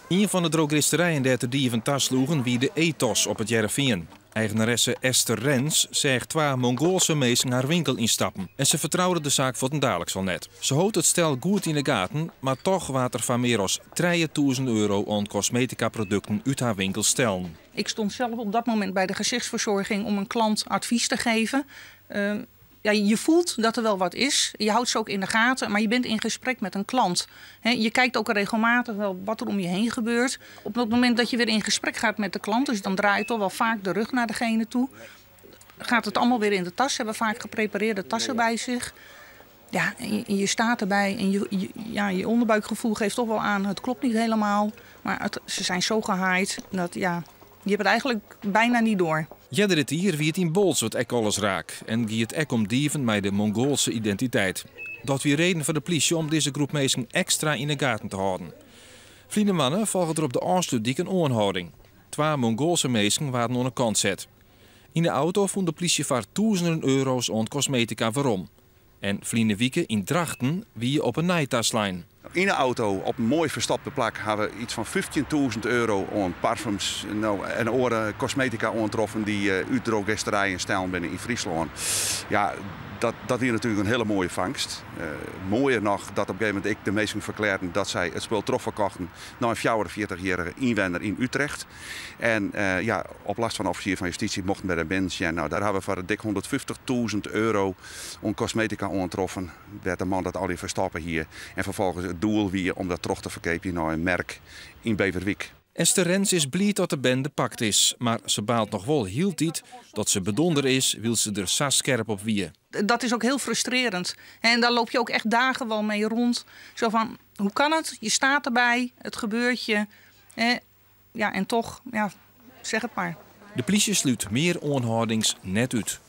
Een van de drogisterijen die de dieven tas sloegen wie de Ethos op het Jereveen. Eigenaresse Esther Rens zegt 2 Mongoolse meesten haar winkel instappen. En ze vertrouwde de zaak voor den dadelijk al net. Ze houdt het stel goed in de gaten, maar toch water er van meer dan €3.000 aan cosmetica-producten uit haar winkel stellen. Ik stond zelf op dat moment bij de gezichtsverzorging om een klant advies te geven. Ja, je voelt dat er wel wat is. Je houdt ze ook in de gaten, maar je bent in gesprek met een klant. Je kijkt ook regelmatig wel wat er om je heen gebeurt. Op het moment dat je weer in gesprek gaat met de klant, dus dan draai je toch wel vaak de rug naar degene toe. Gaat het allemaal weer in de tas. Ze hebben vaak geprepareerde tassen bij zich. Ja, en je staat erbij en je onderbuikgevoel geeft toch wel aan, het klopt niet helemaal. Maar ze zijn zo gehaaid dat je hebt het eigenlijk bijna niet door. Dit hier wie het in Bols wat ek alles raak. En wie het ek om dieven met de Mongoolse identiteit. Dat weer reden voor de politie om deze groep mensen extra in de gaten te houden. Vrienden mannen volgen er op de aansluitdijk een aanhouding. 2 Mongoolse mensen waren aan de kant zet. In de auto vond de politie voor €1000 aan cosmetica waarom. En vrienden wieken in Drachten wie je op een nijtaslijn. In de auto op een mooi verstapte plek hebben we iets van €15.000 aan parfums en andere cosmetica aantroffen die uit drogisterijen stellen binnen in Friesland. Ja, dat is natuurlijk een hele mooie vangst. Mooier nog dat op een gegeven moment ik de meesten verklaarde dat zij het spul terugverkochten naar een 44-jarige inwoner in Utrecht. En op last van de officier van justitie mochten bij de bench. Ja, daar hebben we voor dik €150.000 aan cosmetica aantroffen. Werd de man dat al die verstappen hier. En vervolgens het doel weer om dat terug te verkopen naar een merk in Beverwijk. Esther Rens is blij dat de bende pakt is, maar ze baalt nog wel heel tijd dat ze bedonder is, wil ze er zo scherp op wie. Dat is ook heel frustrerend. En daar loop je ook echt dagen wel mee rond. Zo van, hoe kan het? Je staat erbij, het gebeurt je. Ja, en toch, zeg het maar. De politie sluit meer aanhoudings net uit.